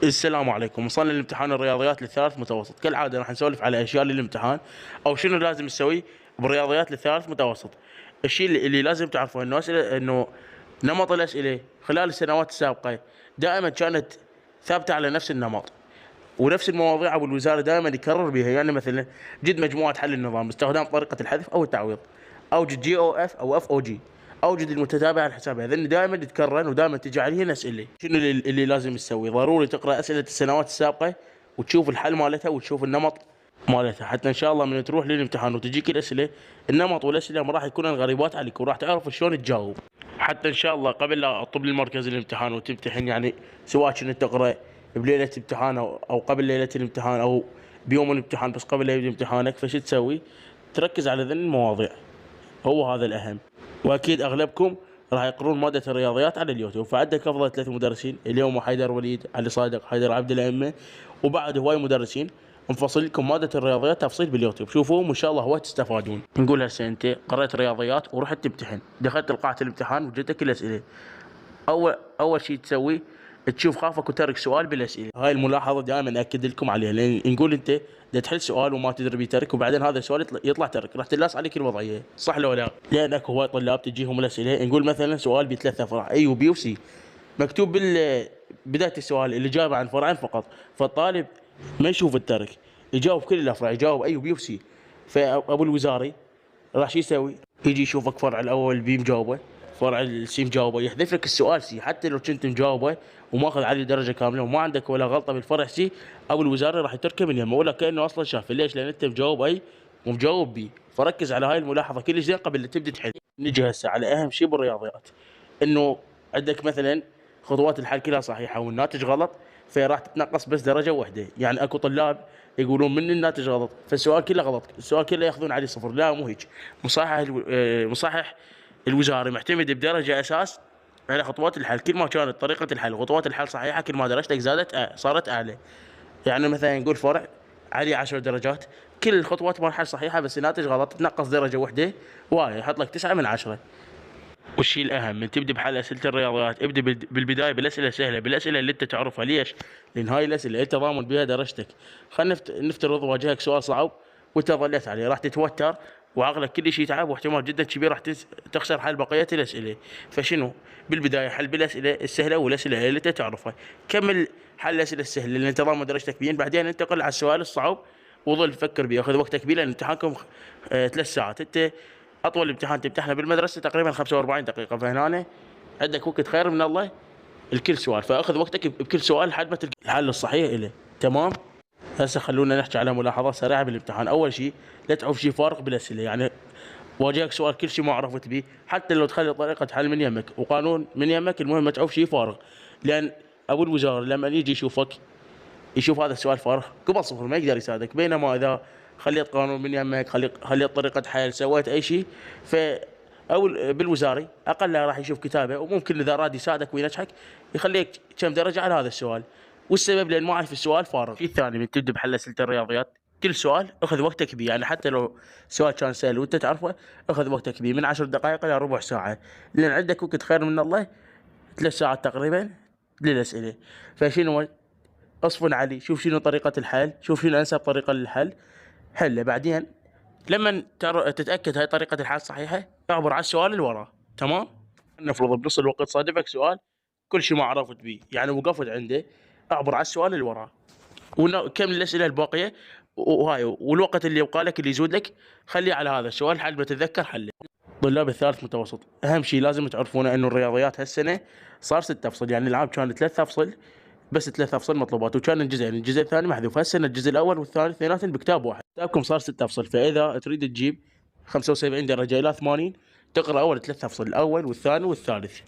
السلام عليكم. وصلنا لامتحان الرياضيات للثالث متوسط. كالعادة راح نسولف على اشياء للامتحان او شنو لازم نسوي بالرياضيات للثالث متوسط. الشيء اللي لازم تعرفه انه انه نمط الاسئله خلال السنوات السابقه دائما كانت ثابته على نفس النمط ونفس المواضيع، ابو الوزاره دائما يكرر بها. يعني مثلا جد مجموعه حل النظام باستخدام طريقه الحذف او التعويض، اوجد جي او اف او اف او جي، اوجد المتتابعه على حسابها. هذين دائما تتكرر ودائما تجي عليهن اسئله. شنو اللي لازم تسوي؟ ضروري تقرا اسئله السنوات السابقه وتشوف الحل مالتها وتشوف النمط مالتها، حتى ان شاء الله من تروح للامتحان وتجيك الاسئله النمط والاسئله ما راح يكونن غريبات عليك وراح تعرف شلون تجاوب. حتى ان شاء الله قبل لا اطب للمركز الامتحان وتمتحن، يعني سواء كنت تقرا بليله امتحان او قبل ليله الامتحان او بيوم الامتحان بس قبل لا يبدا امتحانك، فش تسوي؟ تركز على ذن المواضيع، هو هذا الاهم. واكيد اغلبكم راح يقرون ماده الرياضيات على اليوتيوب، فعندك افضل ثلاث مدرسين اليوم: حيدر وليد، علي صادق، حيدر عبد الائمه، وبعد هواي مدرسين مفصل لكم ماده الرياضيات تفصيل باليوتيوب. شوفوهم وان شاء الله هواي تستفادون. نقول هسه انت قرأت رياضيات ورحت تمتحن، دخلت قاعه الامتحان وجدتك الاسئله. اول شيء تسوي تشوف خافك وترك سؤال بالاسئله. هاي الملاحظه دائما اكد لكم عليها، لان نقول انت دا تحل سؤال وما تدري بترك وبعدين هذا السؤال يطلع ترك، راح تلاص عليك الوضعيه، صح لو لا؟ لان اكو هواي طلاب تجيهم الاسئله نقول مثلا سؤال بثلاث افرع اي وبي وسي، مكتوب بدايه السؤال الاجابه عن فرعين فقط، فالطالب ما يشوف الترك، يجاوب كل الافرع، يجاوب اي وبي وسي. فابو الوزاري راح شو يسوي؟ يجي يشوفك فرع الاول بي مجاوبه، فرع السي مجاوبه، يحذف لك السؤال سي حتى لو كنت مجاوبه وماخذ عليه درجه كامله وما عندك ولا غلطه بالفرع سي. ابو الوزاره راح يتركه من يمه ولا كانه اصلا شاف. ليش؟ لان انت مجاوب اي ومجاوب بي. فركز على هاي الملاحظه كلش زين قبل لا تبدا تحل. نجي هسه على اهم شيء بالرياضيات، انه عندك مثلا خطوات الحل كلها صحيحه والناتج غلط، فراح تتنقص بس درجه واحده. يعني اكو طلاب يقولون من الناتج غلط فالسؤال كله غلط، السؤال كله ياخذون عليه صفر. لا، مو هيك. مصحح الوزاري معتمد بدرجه اساس على خطوات الحل. كل ما كانت طريقه الحل وخطوات الحل صحيحه كل ما درجتك زادت صارت اعلى. يعني مثلا نقول فرع عليه 10 درجات، كل الخطوات مال الحل صحيحه بس الناتج غلط، تنقص درجه واحده وايد، يحط لك 9 من 10. والشيء الاهم من تبدا بحل اسئله الرياضيات، ابدا بالبدايه بالاسئله السهله، بالاسئله اللي انت تعرفها. ليش؟ لان هاي الاسئله انت ضامن بها درجتك. خلينا نفترض واجهك سؤال صعب وانت ظليت عليه، راح تتوتر وعقلك كل شيء يتعب واحتمال جدا كبير راح تخسر حل بقيه الاسئله. فشنو؟ بالبدايه حل بالاسئله السهله والاسئله اللي انت تعرفها، كمل حل الاسئله السهله اللي انت ضامن درجتك بين، بعدين انتقل على السؤال الصعب وظل فكر بيه. خذ وقتك كبير لان امتحانكم 3 ساعات. انت اطول امتحان تمتحنه بالمدرسه تقريبا 45 دقيقه، فهنا عندك وقت خير من الله الكل سؤال، فاخذ وقتك بكل سؤال لحد ما تلقى الحل الصحيح له. تمام. هسه خلونا نحكي على ملاحظات سريعه بالامتحان. اول شيء لا تعوف شيء فارق بالاسئله. يعني واجهك سؤال كل شيء ما عرفت به، حتى لو تخلي طريقه حل من يمك وقانون من يمك، المهم ما تعوف شيء فارغ. لان ابو الوزاره لما يجي يشوفك يشوف هذا السؤال فارغ قبل صفر ما يقدر يساعدك. بينما اذا خليت قانون من يمك، خليت طريقه حل، سويت اي شيء، ف او بالوزاري اقل راح يشوف كتابه وممكن اذا راد يساعدك وينجحك يخليك كم درجه على هذا السؤال. والسبب لان ما عارف السؤال فارغ. الشيء الثاني من تبدا بحل اسئله الرياضيات، كل سؤال اخذ وقتك بيه. يعني حتى لو سؤال كان سهل وانت تعرفه اخذ وقتك بيه من 10 دقائق الى ربع ساعه، لان عندك وقت خير من الله 3 ساعات تقريبا للاسئله. فشنو؟ اصفن عليه، شوف شنو طريقة الحل، شوف شنو انسب طريقة للحل، حله. بعدين لما تتأكد هاي طريقة الحل صحيحة اعبر على السؤال اللي وراه. تمام. نفرض بنص الوقت صادفك سؤال كل شيء ما عرفت بيه، يعني وقفت عنده، اعبر على السؤال اللي وراه وكمل الاسئله الباقيه. وهاي والوقت اللي يبقى لك اللي يزود لك خليه على هذا السؤال لحد ما تتذكر حله. طلاب الثالث متوسط، اهم شيء لازم تعرفونه انه الرياضيات هالسنه صار 6 افصل. يعني العام كان 3 افصل بس 3 افصل مطلوبات، وكان الجزئين، الجزء الثاني محذوف. هالسنه الجزء الاول والثاني اثنيناتهم بكتاب واحد. كتابكم صار 6 افصل، فاذا تريد تجيب 75 درجه الى 80 تقرا اول 3 افصل، الاول والثاني والثالث.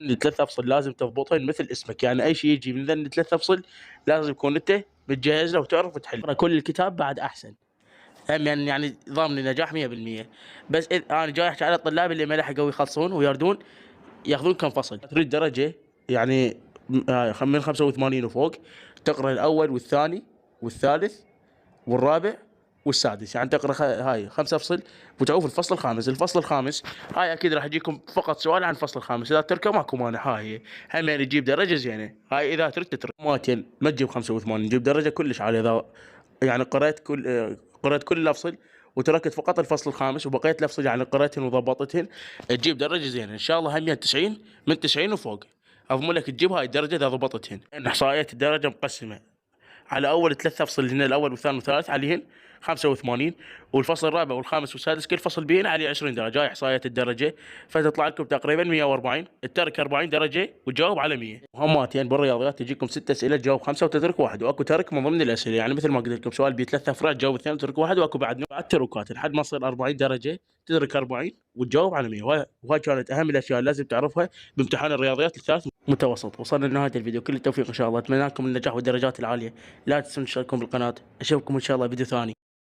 ال3 افصل لازم تضبطهن مثل اسمك. يعني اي شيء يجي من ذن ال3 افصل لازم تكون انت متجهز له وتعرف تحل. كل الكتاب بعد احسن، هم يعني ضامن نجاح 100%. بس انا جاي احكي على الطلاب اللي ما لحقوا يخلصون ويردون ياخذون كم فصل. تريد درجه يعني من 85 وفوق تقرا الاول والثاني والثالث والرابع والسادس، يعني تقرا هاي 5 افصل وتعوف الفصل الخامس. الفصل الخامس هاي اكيد راح يجيكم فقط سؤال عن الفصل الخامس، اذا تركه ماكو مانع. هاي هي هم يعني تجيب درجه زينه. هاي اذا تريد تترك ماتين ما تجيب 85، تجيب درجه كلش عاليه اذا يعني قرأت كل الافصل وتركت فقط الفصل الخامس وبقيت الافصل يعني قرأتهن وضبطتهن، تجيب درجه زينه ان شاء الله. هم 90 من 90 وفوق اضمن لك تجيب هاي الدرجه اذا ضبطتهن. احصائيات الدرجه مقسمه على اول 3 افصل هن الاول والثاني والثالث عليهن 85، والفصل الرابع والخامس والسادس كل فصل بهن عليه 20 درجه. هاي احصائيات الدرجه، فتطلع لكم تقريبا 140. الترك 40 درجه وتجاوب على 100. مهمات بالرياضيات تجيكم 6 اسئله تجاوب 5 وتترك واحد، واكو ترك من ضمن الاسئله. يعني مثل ما قلت لكم سؤال بيه 3 افراد تجاوب 2 وتترك واحد، واكو بعد تركات لحد ما تصير 40 درجه تدرك 40 وتجاوب على 100. وهاي كانت اهم الاشياء اللي لازم تعرفها بامتحان الرياضيات الثالث متوسط. وصلنا لنهايه الفيديو، كل التوفيق ان شاء الله، اتمنى لكم النجاح والدرجات العاليه. لا تنسون تشتركون بالقناه، اشوفكم ان شاء الله فيديو ثاني.